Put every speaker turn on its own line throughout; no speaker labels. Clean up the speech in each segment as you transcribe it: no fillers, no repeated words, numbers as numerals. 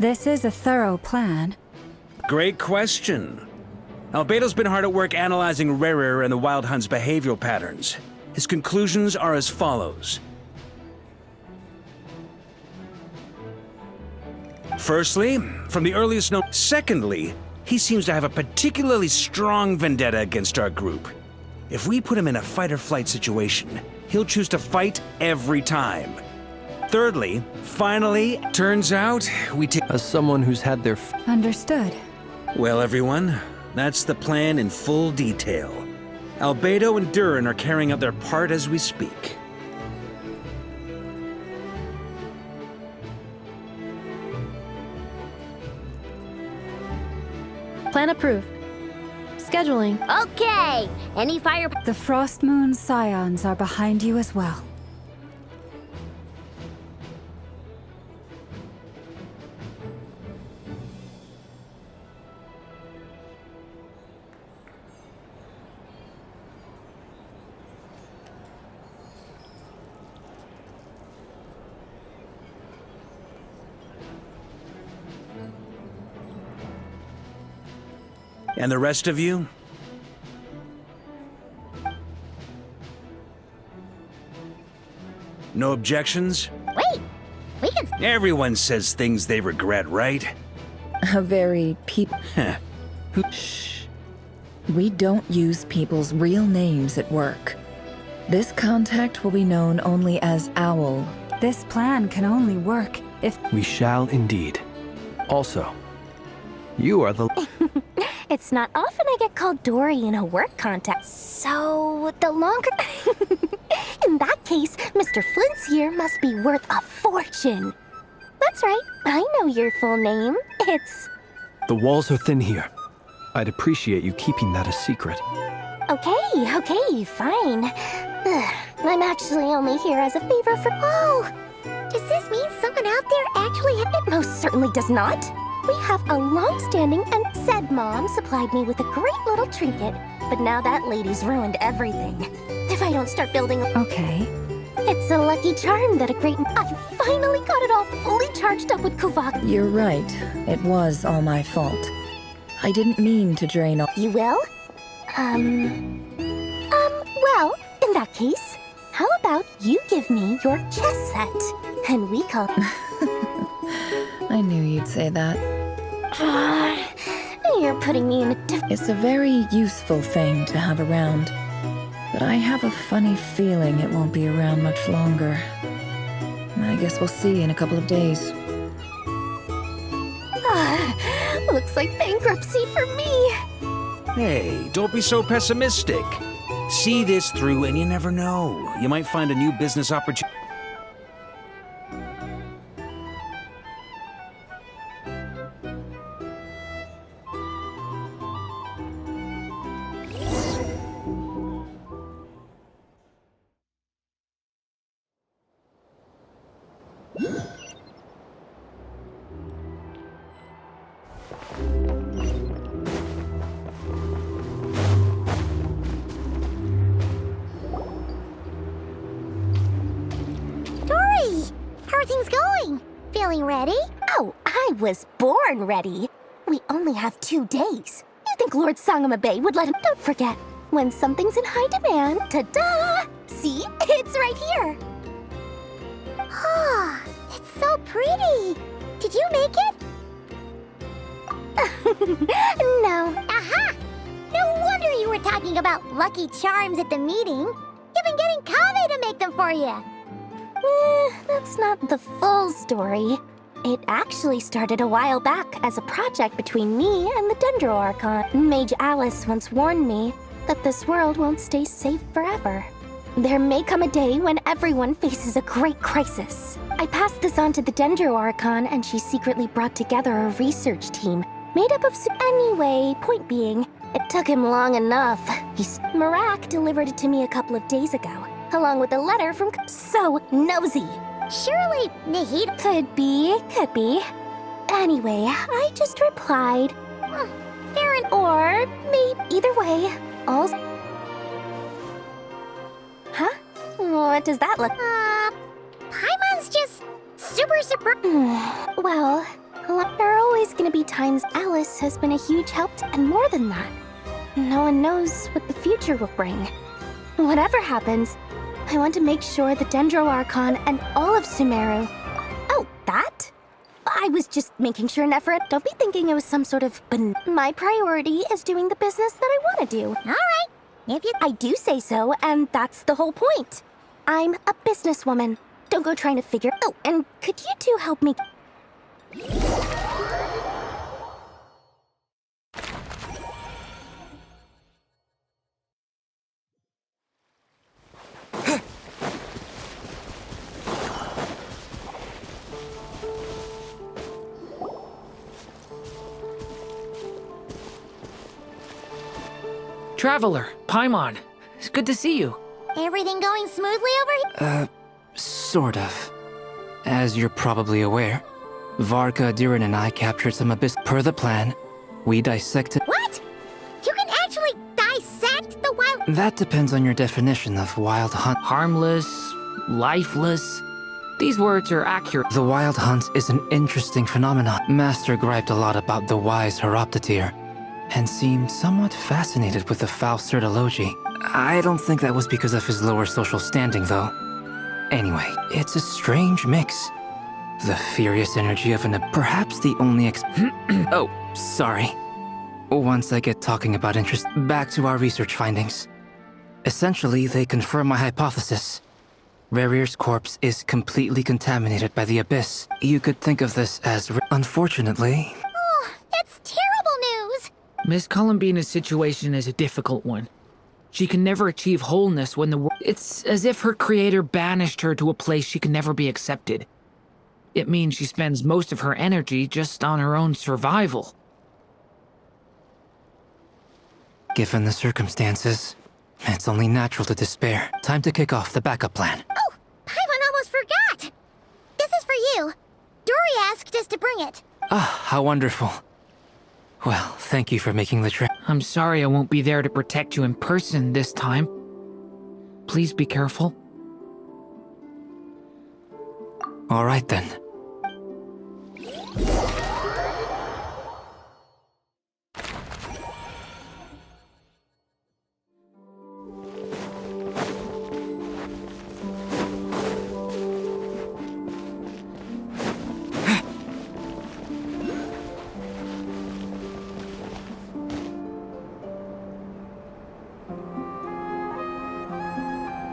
This is a thorough plan.
Great question. Albedo's been hard at work analyzing Rarer and the Wild Hunt's behavioral patterns. His conclusions are as follows. Firstly, from the earliest known. Secondly, he seems to have a particularly strong vendetta against our group. If we put him in a fight-or-flight situation, he'll choose to fight every time. Thirdly, finally, turns out we take.
As someone who's had their
Understood.
Well, everyone, that's the plan in full detail. Albedo and Durin are carrying out their part as we speak.
Plan approved. Scheduling.
Okay! Any fire...
The Frost Moon Scions are behind you as well.
And the rest of you? No objections?
Wait! We can...
Everyone says things they regret, right?
A very
Heh.
Shh. We don't use people's real names at work. This contact will be known only as Owl.
This plan can only work if...
We shall indeed. Also, you are the...
It's not often I get called Dory in a work context. So, the longer... In that case, Mr. Flint's here must be worth a fortune. That's right. I know your full name. It's...
The walls are thin here. I'd appreciate you keeping that a secret.
Okay, fine. Ugh, I'm actually only here as a favor for... Oh! Does this mean someone out there actually... It most certainly does not. We have a long-standing and said mom supplied me with a great little trinket, but now that lady's ruined everything. If I don't start building a...
Okay.
It's a lucky charm that a great... I finally got it all fully charged up with Kuvak.
You're right. It was all my fault. I didn't mean to drain all...
You will? Well, in that case, how about you give me your chess set, and we call...
I knew you'd say that.
You're putting me in a
It's a very useful thing to have around. But I have a funny feeling it won't be around much longer. I guess we'll see in a couple of days.
Looks like bankruptcy for me.
Hey, don't be so pessimistic. See this through and you never know. You might find a new business opportunity.
Dory, how are things going? Feeling ready? Oh, I was born ready. We only have 2 days. You think Lord Sangamabe would let him? Don't forget, when something's in high demand, ta-da! See, it's right here. Ah, it's so pretty. Did you make it? No. Aha! No wonder you were talking about lucky charms at the meeting. You've been getting Kave to make them for you. That's not the full story. It actually started a while back as a project between me and the Dendro Archon. Mage Alice once warned me that this world won't stay safe forever. There may come a day when everyone faces a great crisis. I passed this on to the Dendro Archon, and she secretly brought together a research team made up of... Anyway, point being, it took him long enough. Marak delivered it to me a couple of days ago, along with a letter from... So nosy. Surely, Nahid... Could be. Anyway, I just replied... Fair enough. Or, maybe... Either way, all... Huh? What does that look... Paimon's just super... Well, Well, there are always gonna be times Alice has been a huge help, and more than that. No one knows what the future will bring. Whatever happens, I want to make sure the Dendro Archon and all of Sumeru. Oh, that? I was just making sure, Nephrit. Don't be thinking it was some sort of My priority is doing the business that I want to do. All right. If you... I do say so, and that's the whole point. I'm a businesswoman. Don't go trying to figure... Oh, and could you two help me...
Traveler, Paimon, it's good to see you.
Everything going smoothly over here?
Sort of. As you're probably aware, Varka, Durin, and I captured some abyss. Per the plan, we dissected...
What? You can actually dissect the wild...
That depends on your definition of wild hunt.
Harmless, lifeless. These words are accurate.
The wild hunt is an interesting phenomenon. Master griped a lot about the wise Horoptotire, and seemed somewhat fascinated with the foul Certology. I don't think that was because of his lower social standing, though. Anyway, it's a strange mix. The furious energy of perhaps the only Oh, sorry. Once I get talking about interest, back to our research findings. Essentially, they confirm my hypothesis. Rerir's corpse is completely contaminated by the abyss. You could think of this as... Unfortunately...
Oh, that's terrible news!
Miss Columbina's situation is a difficult one. She can never achieve wholeness when the world... It's as if her creator banished her to a place she can never be accepted. It means she spends most of her energy just on her own survival.
Given the circumstances, it's only natural to despair. Time to kick off the backup plan.
Oh, Paimon almost forgot! This is for you. Dory asked us to bring it.
Ah, how wonderful. Well, thank you for making the trip.
I'm sorry I won't be there to protect you in person this time. Please be careful.
All right then.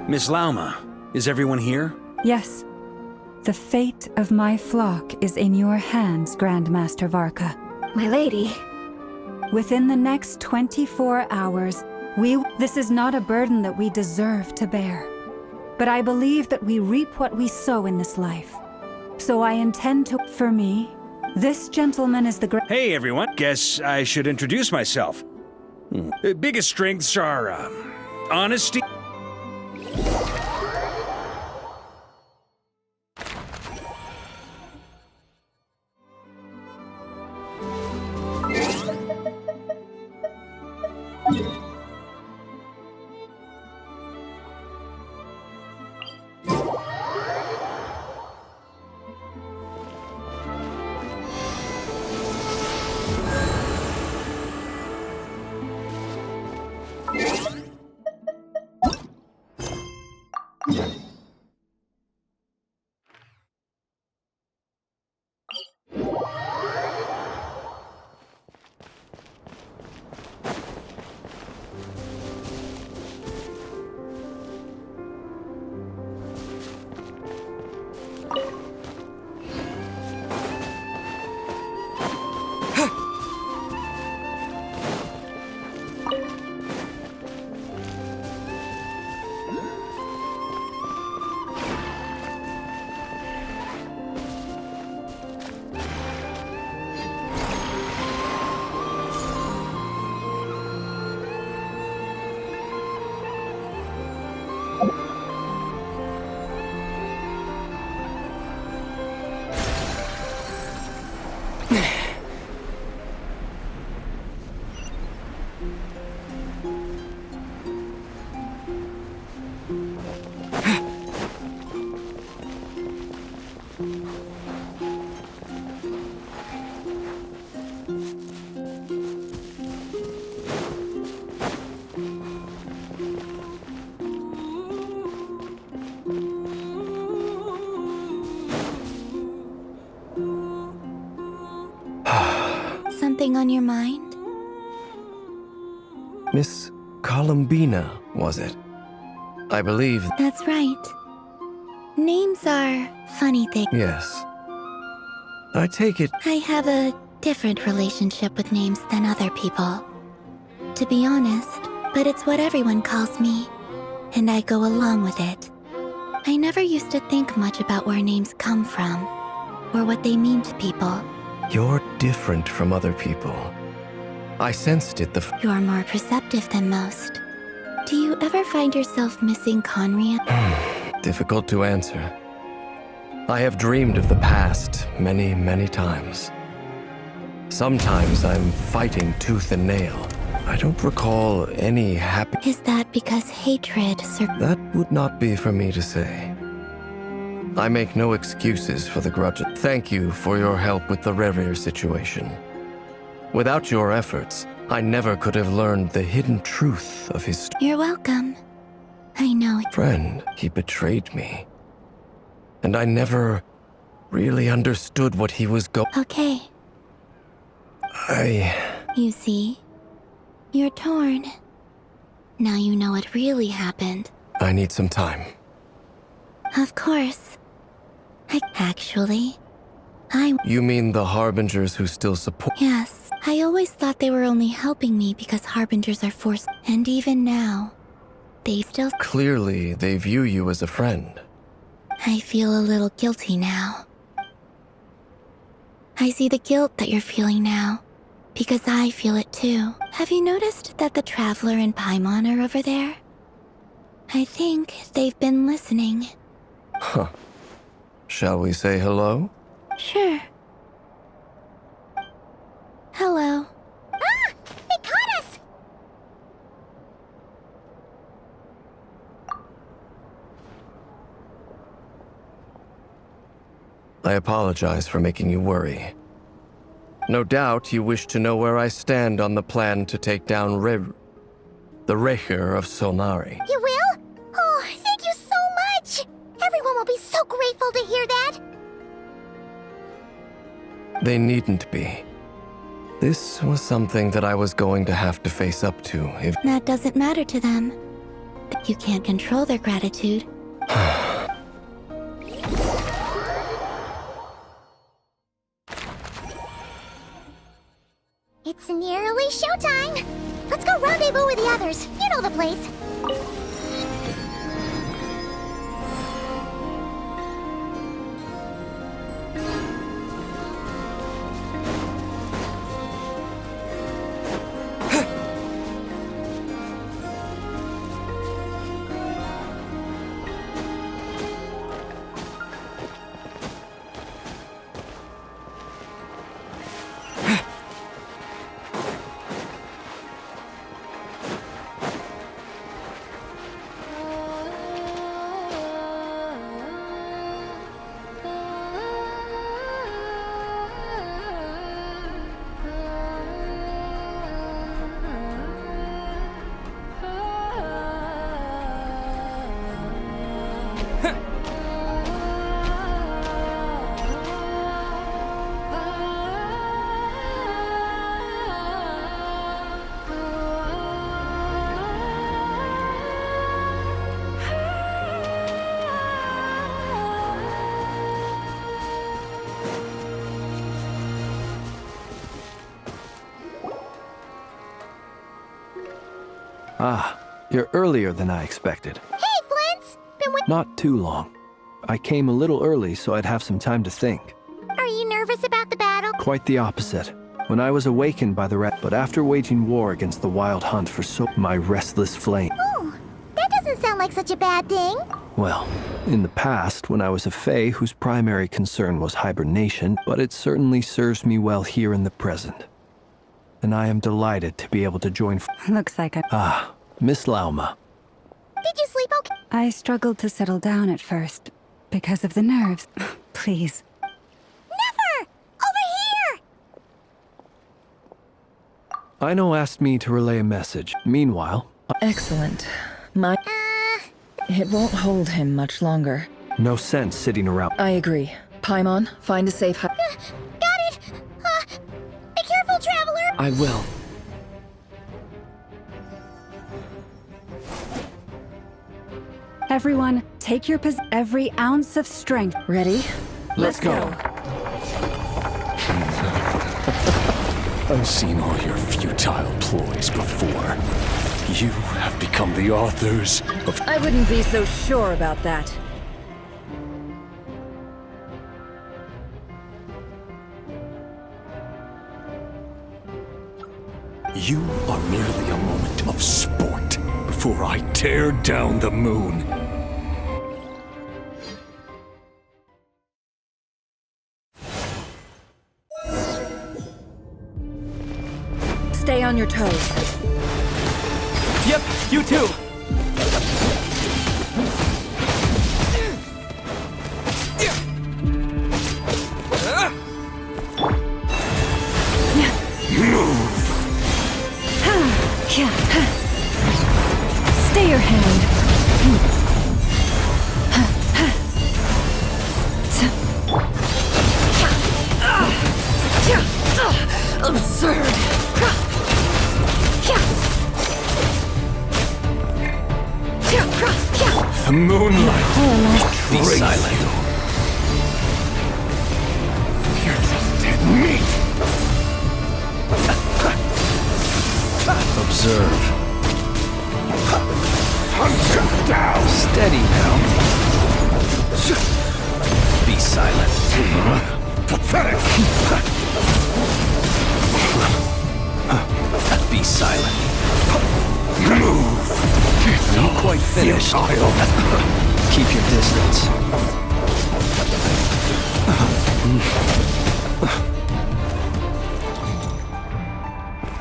Miss Lauma, is everyone here?
Yes. The fate of my flock is in your hands, Grandmaster Varka.
My lady.
Within the next 24 hours, This is not a burden that we deserve to bear. But I believe that we reap what we sow in this life. So I intend to... For me, this gentleman is the
Hey, everyone. Guess I should introduce myself. Biggest strengths are, honesty...
on your mind?
Miss Columbina, was it? I believe...
That's right. Names are funny things.
Yes. I take it...
I have a different relationship with names than other people. To be honest, but it's what everyone calls me, and I go along with it. I never used to think much about where names come from, or what they mean to people.
You're different from other people. I sensed it
You're more perceptive than most. Do you ever find yourself missing Conria?
Difficult to answer. I have dreamed of the past many, many times. Sometimes I'm fighting tooth and nail. I don't recall any happy...
Is that because hatred
That would not be for me to say. I make no excuses for the grudge. Thank you for your help with the Revere situation. Without your efforts, I never could have learned the hidden truth of his...
You're welcome. I know it.
Friend, he betrayed me. And I never really understood what he was
Okay. You see? You're torn. Now you know what really happened.
I need some time.
Of course. Actually,
You mean the Harbingers who still support...
Yes, I always thought they were only helping me because Harbingers are forced. And even now, they still...
Clearly, they view you as a friend.
I feel a little guilty now. I see the guilt that you're feeling now, because I feel it too. Have you noticed that the Traveler and Paimon are over there? I think they've been listening.
Huh. Shall we say hello?
Sure. Hello. Ah! They caught us!
I apologize for making you worry. No doubt you wish to know where I stand on the plan to take down the Recher of Solnari.
You will? Oh, thank you so much! Everyone will be so grateful to hear that!
They needn't be. This was something that I was going to have to face up to if...
That doesn't matter to them. You can't control their gratitude. It's nearly showtime! Let's go rendezvous with the others. You know the place.
Ah, you're earlier than I expected.
Hey, Flint's! Been waiting.
Not too long. I came a little early so I'd have some time to think.
Are you nervous about the battle?
Quite the opposite. When I was awakened by the but after waging war against the Wild Hunt for my restless flame.
Oh, that doesn't sound like such a bad thing.
Well, in the past, when I was a Fae whose primary concern was hibernation, but it certainly serves me well here in the present. And I am delighted to be able to join...
Looks like
Miss Lauma.
Did you sleep okay?
I struggled to settle down at first because of the nerves. Please.
Never! Over here!
Aino asked me to relay a message. Meanwhile...
Excellent. It won't hold him much longer.
No sense sitting around.
I agree. Paimon, find a safe
Got it! Be careful, Traveler!
I will.
Everyone, take your every ounce of strength.
Ready?
Let's go.
I've seen all your futile ploys before. You have become the authors of...
I wouldn't be so sure about that.
You are merely a moment of sport before I tear down the moon.
Stay on your toes.
Yep, you too.
Stay your hand.
Absurd.
The moonlight
Be
betrays
silent.
you. You're just dead meat.
Observe.
Hunt him down.
Steady now. Be silent.
Pathetic.
Be silent.
Move.
Are you quite finished? Keep your distance.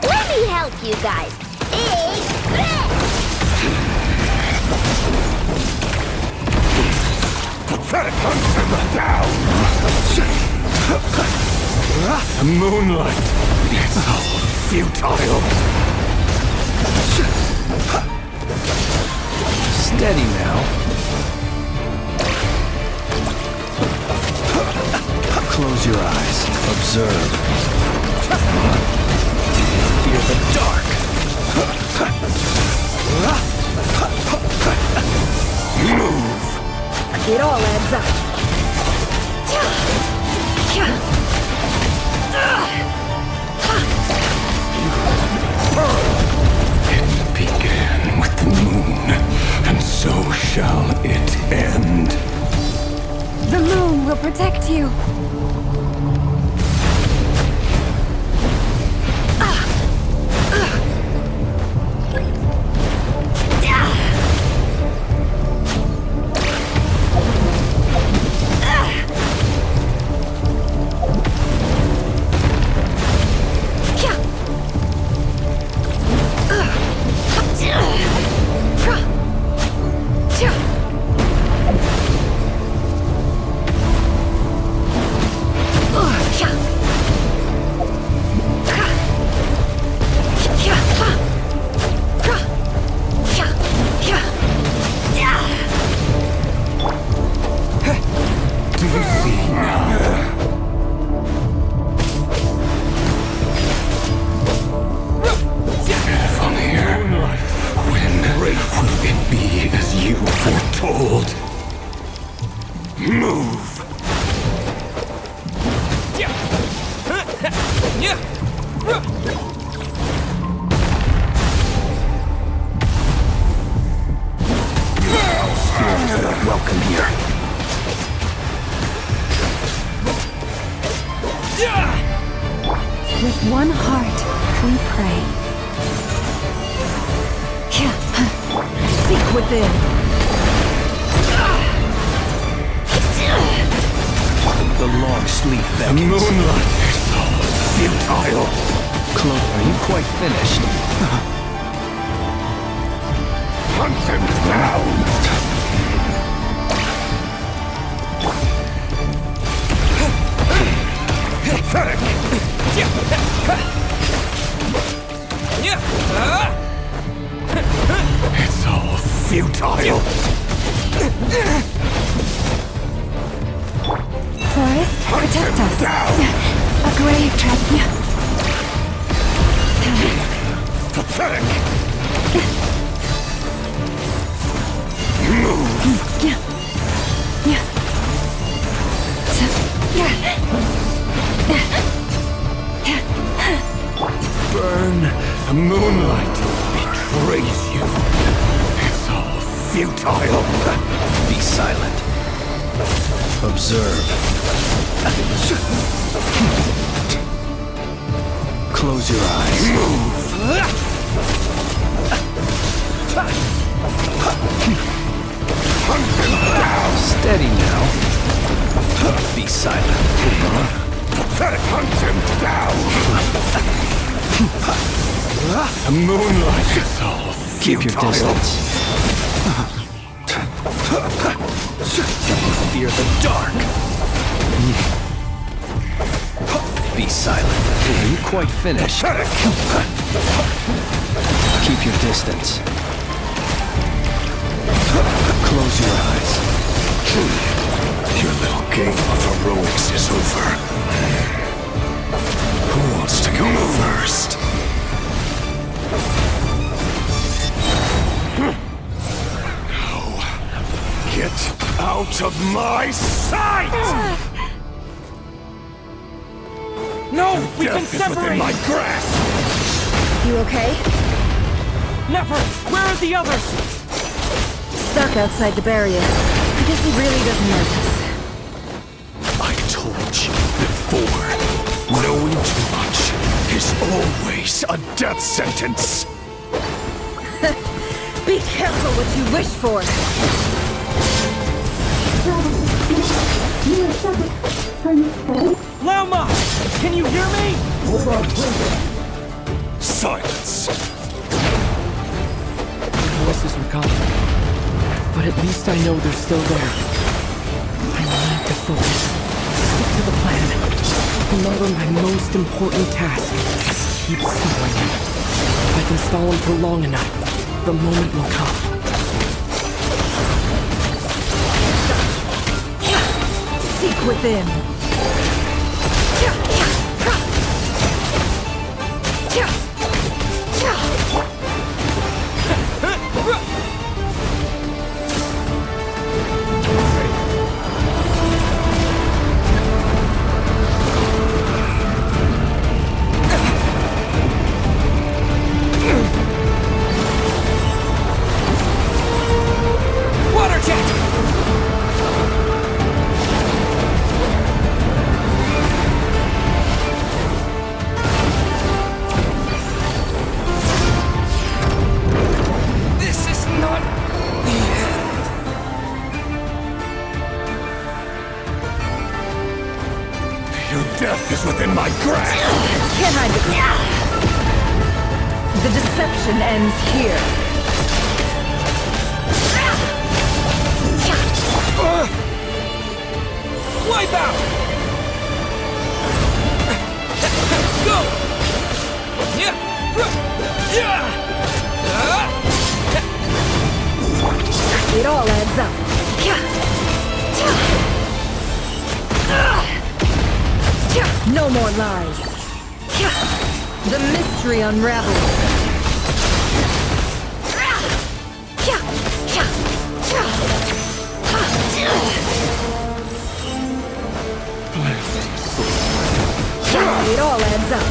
Let me help you guys. Big
Pathetic. Hunt him down. The moonlight. It's all futile.
Steady now. Close your eyes. Observe. Fear the dark.
Move.
It all adds up.
It began with the moon, and so shall it end.
The moon will protect you.
Welcome here.
With one heart, we pray. Seek within.
The long sleep
The
beckons.
moonlight is all futile.
Cloak, are you quite finished?
Hunt him down. Pathetic. It's all futile.
Forest, protect us.
down.
A grave trap.
Burn. The moonlight betrays you. It's all futile.
Be silent. Observe. Close your eyes.
Hunt him down.
Steady now. Be silent.
Hunt him down. The moonlight is all
Keep your
futile.
distance. Fear the dark. Be silent. Are you quite finished? Keep your distance. Close your eyes.
Your little game of heroics is over. Who wants to go first? No. Get out of my sight!
No, we can
Death is within
separate!
my grasp!
You okay?
Never! Where are the others?
Stuck outside the barrier. I guess he really doesn't notice.
I told you before, knowing too much is always a death sentence.
Be careful what you wish for.
Lauma! Can you hear me?
Silence.
Voices are gone. But at least I know they're still there. I need to focus. Stick to the plan. Remember my most important task. Keep stalling him. If I can stall him for long enough, the moment will come.
Seek within.
Water jet! This is not the end.
Your death is within my grasp.
Can't hide the deception ends here.
Wipe out! Go! Yeah! Yeah!
It all adds up. No more lies. The mystery unravels. It all adds up.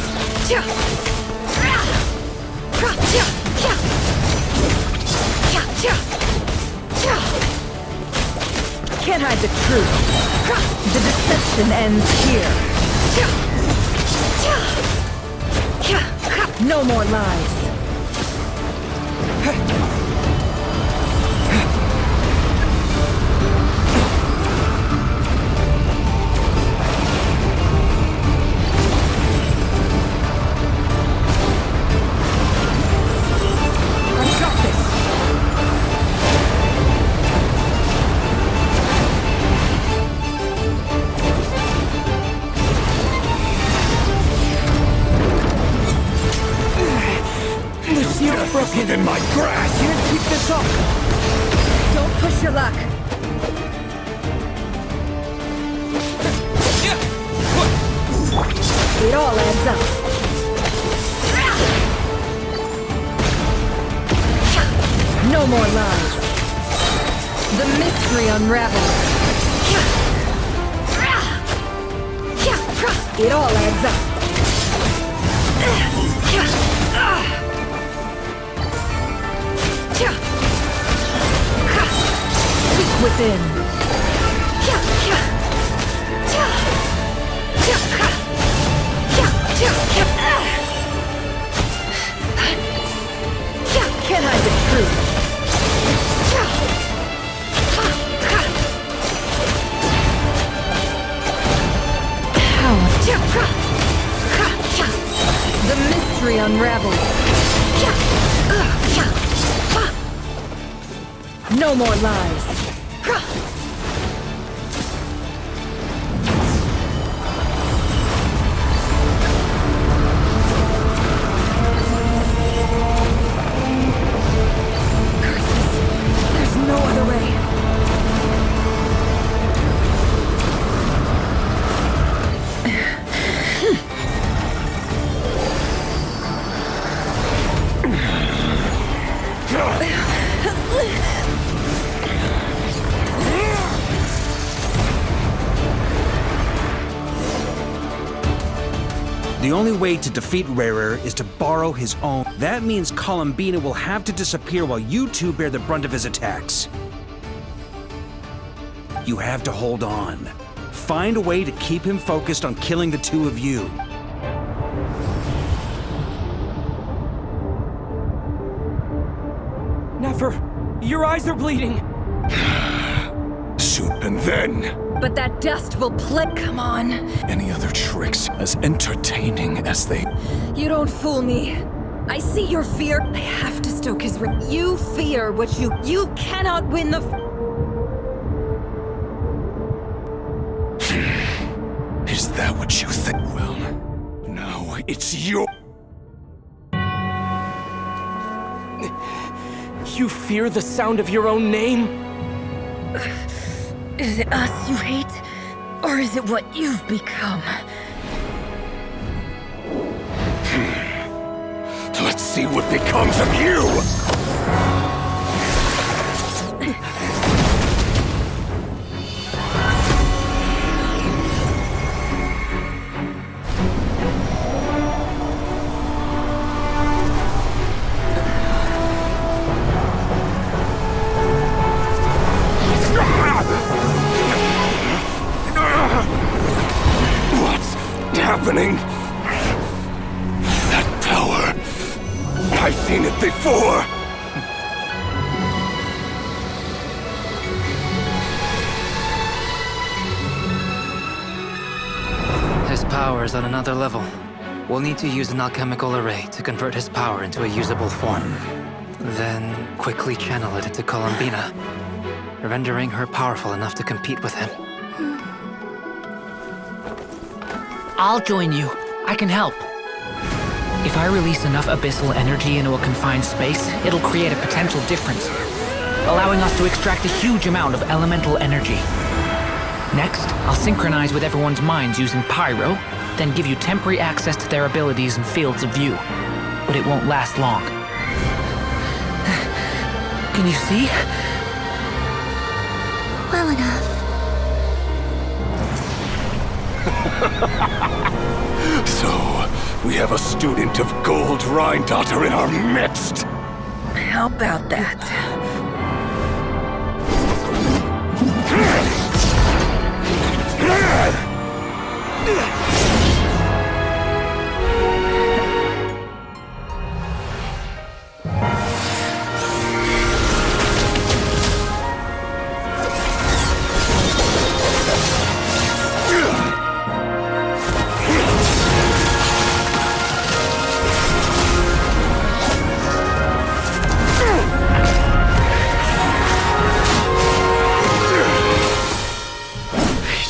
Can't hide the truth. The deception ends here. No more lies.
Death is within my grasp.
Can't keep this up!
Don't push your luck. It all adds up. No more lies. The mystery unravels. It all adds up. Seek within. Can I be true? The mystery unravels. No more lies. There's no other way.
The only way to defeat Rarer is to borrow his own. That means Columbina will have to disappear while you two bear the brunt of his attacks. You have to hold on. Find a way to keep him focused on killing the two of you.
Never. Your eyes are bleeding.
Soon and then,
But that dust will play. Come on.
any other tricks as entertaining as they...
You don't fool me. I see your fear. I have to stoke his You fear what you cannot win the
Is that what you think? Well, now it's your...
You fear the sound of your own name?
Is it us you hate? Or is it what you've become?
Let's see what becomes of you! What's happening? That power. I've seen it before!
His power is on another level. We'll need to use an alchemical array to convert his power into a usable form. Then quickly channel it into Columbina, rendering her powerful enough to compete with him.
I'll join you. I can help. If I release enough abyssal energy into a confined space, it'll create a potential difference, allowing us to extract a huge amount of elemental energy. Next, I'll synchronize with everyone's minds using Pyro, then give you temporary access to their abilities and fields of view. But it won't last long. Can you see?
Well enough.
So, we have a student of Gold Rheindotter in our midst!
How about that?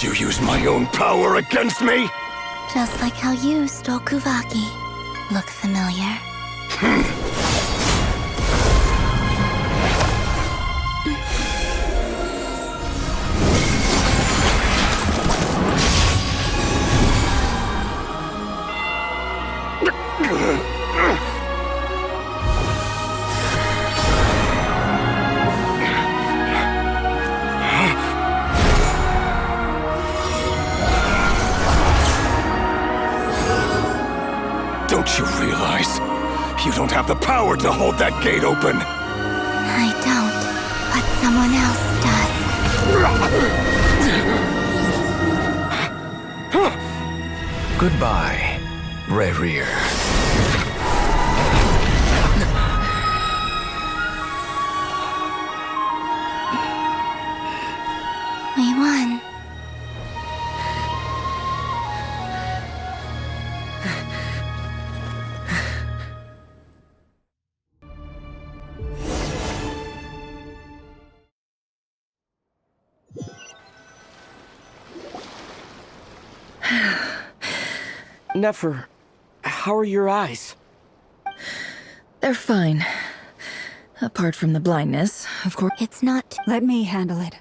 You use my own power against me?
Just like how you stole Kuvaki. Look familiar?
don't have the power to hold that gate open.
I don't, but someone else does.
Goodbye, Reverie.
We won.
Nefer, how are your eyes?
They're fine. Apart from the blindness, of course.
It's not.
Let me handle it.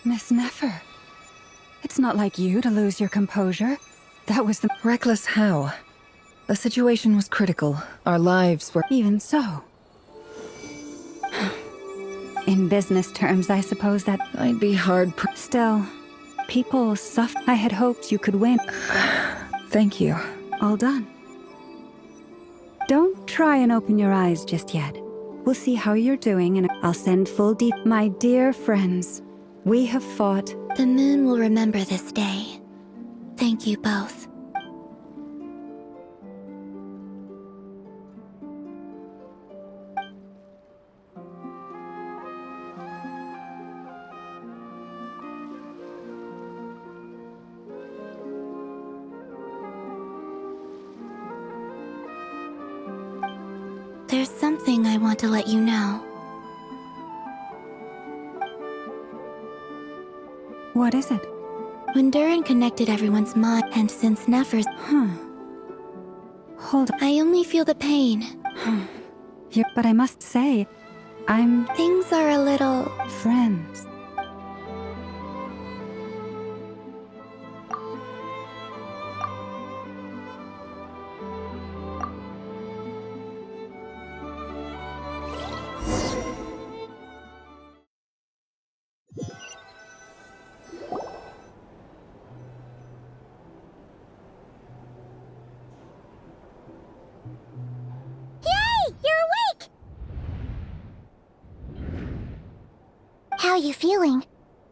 Miss Nefer, it's not like you to lose your composure. That was the...
Reckless how? The situation was critical. Our lives were...
Even so. In business terms, I suppose that...
I'd be hard...
Still, people suffer. I had hoped you could win.
Thank you.
All done. Don't try and open your eyes just yet. We'll see how you're doing, and I'll send full My dear friends, we have fought.
The moon will remember this day. Thank you both. There's something I want to let you know.
What is it?
When Durin connected everyone's mind, and since Nefer's...
Hold on.
I only feel the pain.
But I must say,
Things are a little...
friends.
How you feeling?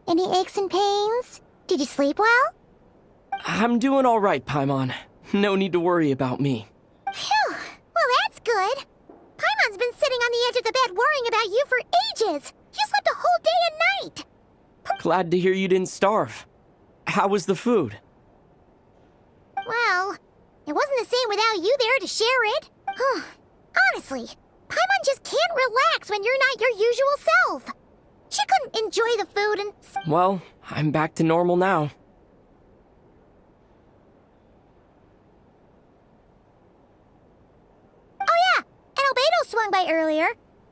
Any aches and pains? Did you sleep well?
I'm doing all right, Paimon. No need to worry about me.
Phew! Well, that's good. Paimon's been sitting on the edge of the bed worrying about you for ages. You slept a whole day and night.
Glad to hear you didn't starve. How was the food?
Well, it wasn't the same without you there to share it. Honestly, Paimon just can't relax when you're not your usual self. She couldn't enjoy the food and...
Well, I'm back to normal now.
Oh yeah, and Albedo swung by earlier.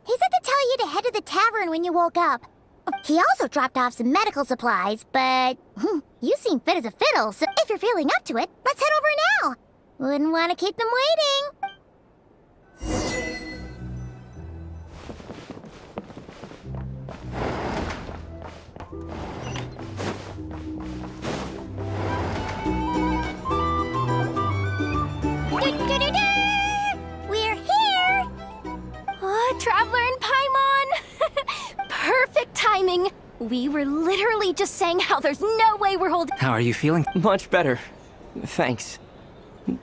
He said to tell you to head to the tavern when you woke up. He also dropped off some medical supplies, but... you seem fit as a fiddle, so if you're feeling up to it, let's head over now. Wouldn't want to keep them waiting. We're here!
Oh, Traveler and Paimon! Perfect timing! We were literally just saying how there's no way we're holding...
How are you feeling?
Much better. Thanks.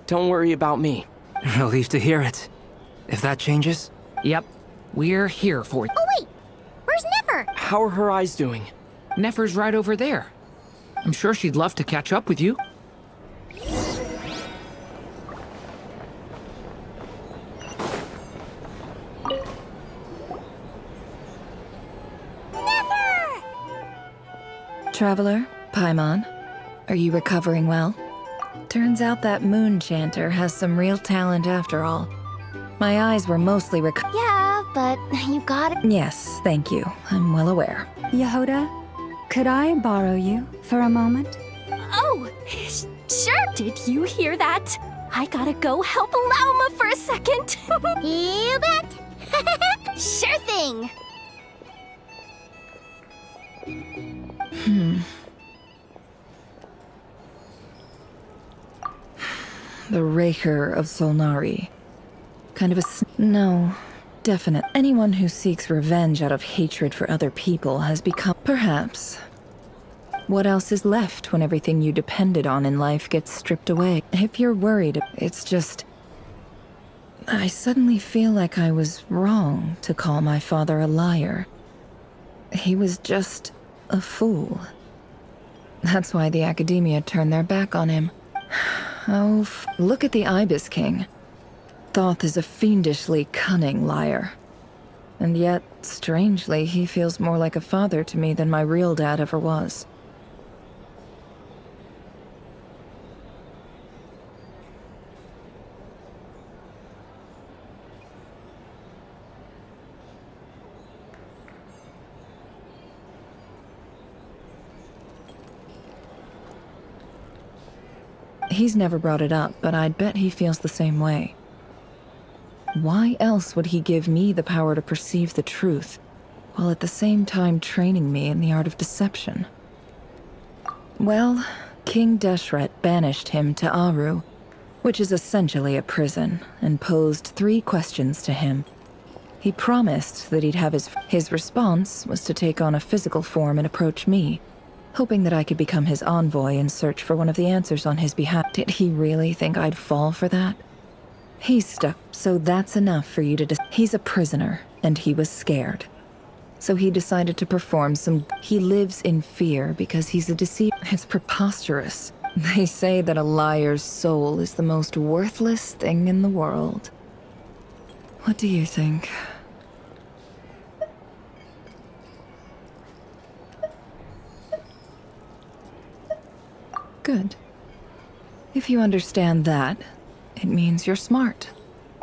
Don't worry about me.
Relieved to hear it. If that changes...
Yep, we're here for you.
Oh wait! Where's Nefer?
How are her eyes doing?
Nefer's right over there. I'm sure she'd love to catch up with you.
Traveler, Paimon, are you recovering well? Turns out that moon chanter has some real talent after all. My eyes were mostly
Yeah, but you got it.
Yes, thank you. I'm well aware.
Yehoda, could I borrow you for a moment?
Oh, Sure. Did you hear that? I gotta go help Lauma for a second.
You bet.
Sure thing.
The Raker of Solnari. Kind of a no, definite. Anyone who seeks revenge out of hatred for other people has become... Perhaps. What else is left when everything you depended on in life gets stripped away? If you're worried, it's just... I suddenly feel like I was wrong to call my father a liar. He was just a fool. That's why the Academia turned their back on him. Oh, look at the Ibis King. Thoth is a fiendishly cunning liar. And yet, strangely, he feels more like a father to me than my real dad ever was. He's never brought it up, but I'd bet he feels the same way. Why else would he give me the power to perceive the truth, while at the same time training me in the art of deception? Well, King Deshret banished him to Aru, which is essentially a prison, and posed 3 questions to him. He promised that he'd have his response was to take on a physical form and approach me, hoping that I could become his envoy and search for one of the answers on his behalf. Did he really think I'd fall for that? He's stuck, so that's enough for you to He's a prisoner, and he was scared. So he decided to perform some... He lives in fear because he's a deceiver. It's preposterous. They say that a liar's soul is the most worthless thing in the world. What do you think? Good. If you understand that, it means you're smart.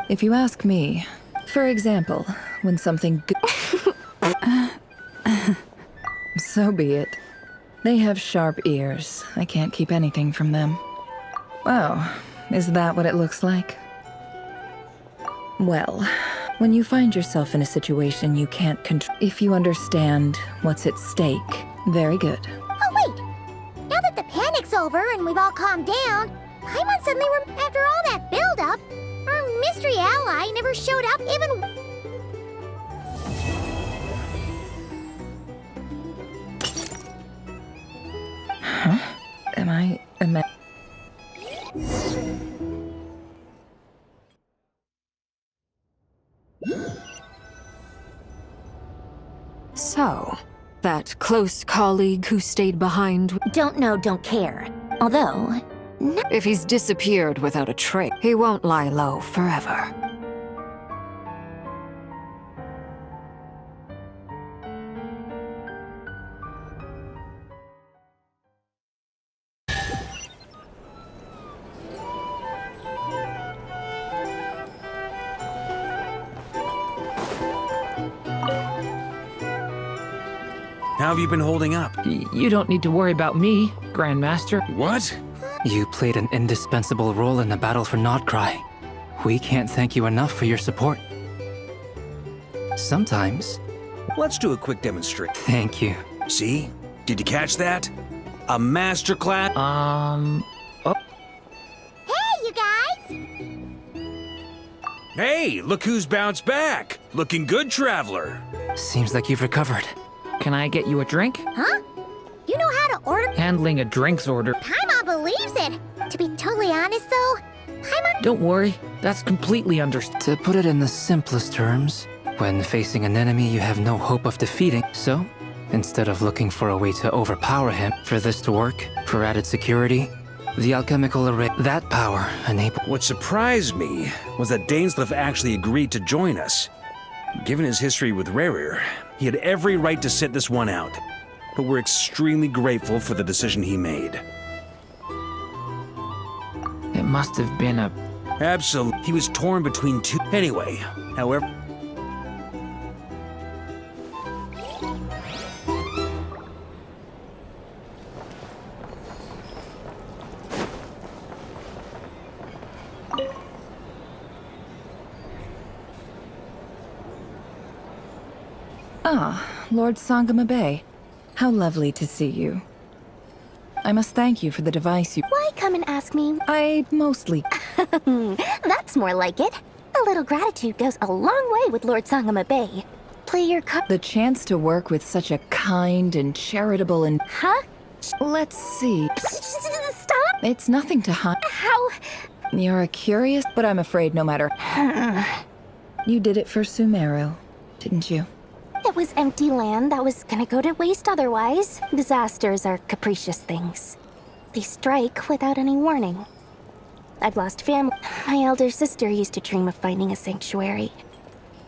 If you ask me, for example, when something so be it. They have sharp ears. I can't keep anything from them. Oh, is that what it looks like? Well, when you find yourself in a situation you can't control, if you understand what's at stake, very good.
Oh, wait. Now that the panic's over and we've all calmed down, Paimon suddenly after all that build-up, our mystery ally never showed up even...
Huh? Am I...
So, that close colleague who stayed behind...
Don't know, don't care. Although...
If he's disappeared without a trace, he won't lie low forever.
How have you been holding up?
You don't need to worry about me, Grandmaster.
What?
You played an indispensable role in the battle for Nodcry. We can't thank you enough for your support. Sometimes...
Let's do a quick demonstration.
Thank you.
See? Did you catch that? A masterclass?
Oh.
Hey, you guys!
Hey, look who's bounced back. Looking good, Traveler.
Seems like you've recovered.
Can I get you a drink?
Huh? You know how to order?
Handling a drink's order.
Paimon believes it. To be totally honest, though, Paimon...
Don't worry, that's completely understood.
To put it in the simplest terms, when facing an enemy you have no hope of defeating, so, instead of looking for a way to overpower him, for this to work, for added security, the alchemical array, that power enabled...
What surprised me was that Dainsleif actually agreed to join us. Given his history with Rerir, he had every right to sit this one out. But we're extremely grateful for the decision he made.
It must have been a...
Absolutely. He was torn between two... Anyway, however...
Ah, Lord Sangama Bay. How lovely to see you. I must thank you for the device you...
Why come and ask me?
I mostly...
That's more like it. A little gratitude goes a long way with Lord Sangama Bay. Play your card.
The chance to work with such a kind and charitable and...
Huh?
Let's see.
Stop!
It's nothing to hunt.
How?
You're a curious, but I'm afraid no matter... You did it for Sumeru, didn't you?
It was empty land that was gonna go to waste otherwise. Disasters are capricious things. They strike without any warning. I've lost family. My elder sister used to dream of finding a sanctuary.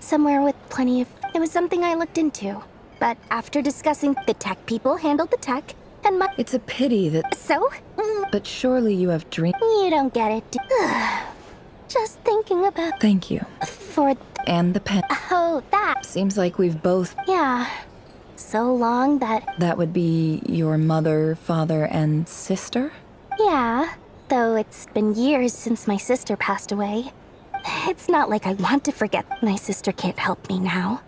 Somewhere with plenty of... It was something I looked into. But after discussing, the tech people handled the tech, and my...
It's a pity that...
So?
But surely you have dreamed...
You don't get it. Just thinking about...
Thank you.
For...
And the pen.
Oh, that...
Seems like we've both...
Yeah. So long that...
That would be your mother, father, and sister?
Yeah. Though it's been years since my sister passed away. It's not like I want to forget. My sister can't help me now.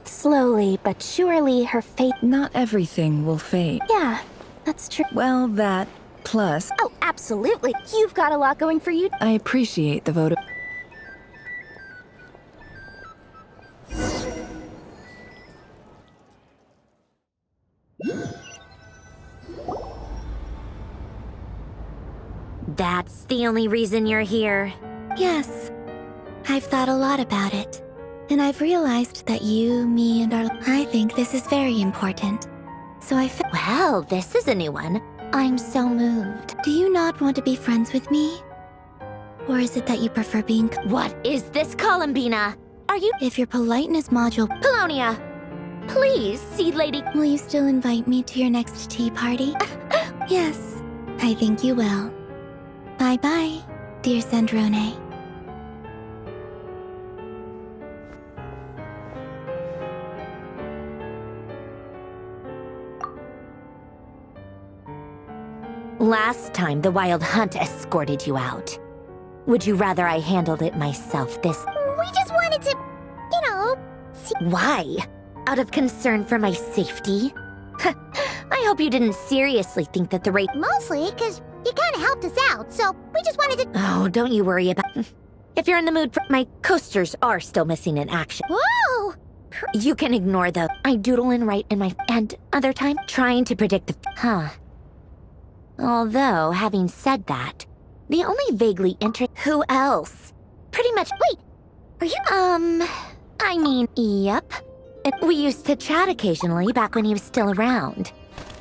Slowly but surely her fate...
Not everything will fade.
Yeah, that's true.
Well, that plus...
Oh, absolutely. You've got a lot going for you.
I appreciate the vote of...
That's the only reason you're here.
Yes. I've thought a lot about it. And I've realized that you, me, and our... I think this is very important. So I felt...
Well, this is a new one. I'm so moved.
Do you not want to be friends with me? Or is it that you prefer being...
What is this, Columbina? Are you...
If your politeness module...
Polonia! Please, Seed Lady...
Will you still invite me to your next tea party? Yes, I think you will. Bye-bye, dear Sandrone.
Last time, the Wild Hunt escorted you out. Would you rather I handled it myself this...
We just wanted to, you know... See...
Why? Out of concern for my safety? I hope you didn't seriously think that the rate...
Mostly because you kind of helped us out, so we just wanted to...
Oh, don't you worry about... If you're in the mood for... My coasters are still missing in action.
Whoa!
You can ignore the... I doodle and write in my... And other time, trying to predict the... Huh. Although, having said that, the only vaguely Who else? Pretty much... Wait! Are you... I mean... Yep. We used to chat occasionally back when he was still around.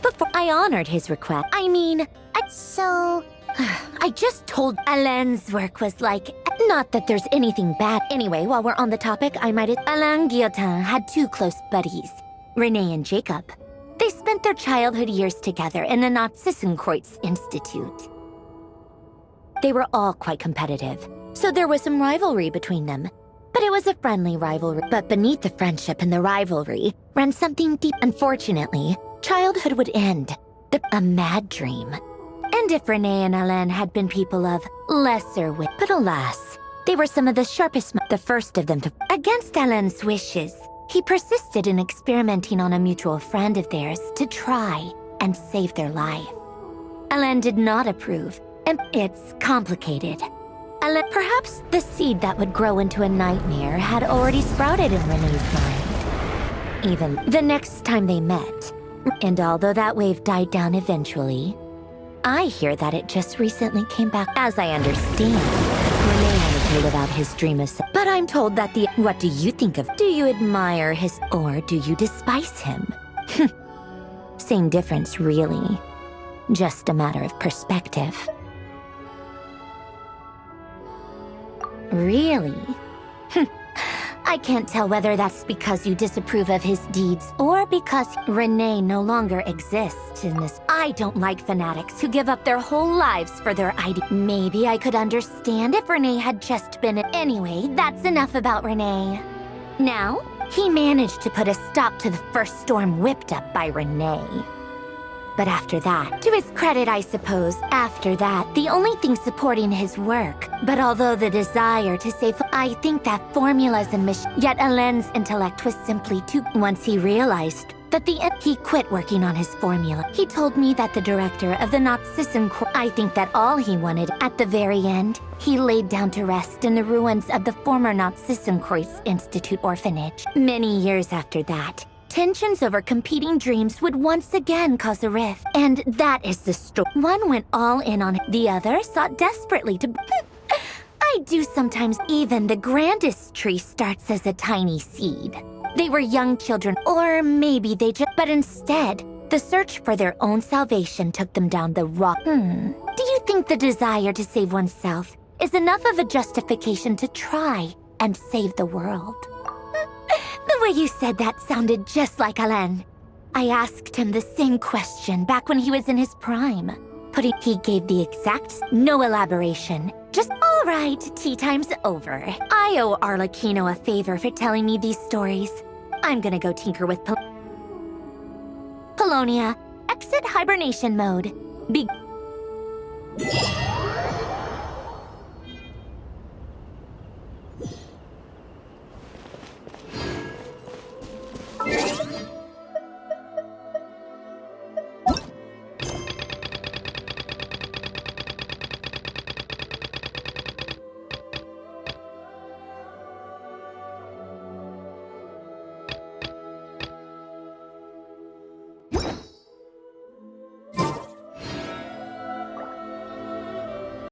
Before I honored his request. I mean...
So...
I just told Alain's work was like... Not that there's anything bad. Anyway, while we're on the topic, I might... Alain Guillotin had two close buddies, Renee and Jacob. They spent their childhood years together in the Narzissenkreuz Institute. They were all quite competitive, so there was some rivalry between them. But it was a friendly rivalry. But beneath the friendship and the rivalry ran something deep. Unfortunately, childhood would end. A mad dream. And if Renee and Alain had been people of lesser wit, but alas, they were some of the sharpest, the first of them to... Against Alain's wishes, he persisted in experimenting on a mutual friend of theirs to try and save their life. Alain did not approve, and it's complicated. Alain, perhaps the seed that would grow into a nightmare had already sprouted in Renee's mind. Even the next time they met, and although that wave died down eventually, I hear that it just recently came back. As I understand, Renee had told about his dream of... But I'm told that the... What do you think of... Do you admire his... Or do you despise him? Same difference, really. Just a matter of perspective. Really? I can't tell whether that's because you disapprove of his deeds or because Renee no longer exists in this. I don't like fanatics who give up their whole lives for their idea. Maybe I could understand if Renee had just been... Anyway, that's enough about Renee. Now, he managed to put a stop to the first storm whipped up by Renee. But after that, to his credit, I suppose, after that, the only thing supporting his work, but although the desire to save... I think that formulas and yet Alain's intellect was simply too. Once he realized that he quit working on his formula. He told me that the director of the Nazism Corps. I think that all he wanted at the very end, he laid down to rest in the ruins of the former Nazism Corps Institute orphanage. Many years after that, tensions over competing dreams would once again cause a rift. And that is the story. One went all in on it. The other sought desperately to... I do sometimes. Even the grandest tree starts as a tiny seed. They were young children, or maybe they just... But instead, the search for their own salvation took them down the wrong... Do you think the desire to save oneself is enough of a justification to try and save the world? The way you said that sounded just like Alain. I asked him the same question back when he was in his prime. He gave the exact... No elaboration. Just, all right, tea time's over. I owe Arlecchino a favor for telling me these stories. I'm gonna go tinker with Polonia. Exit hibernation mode.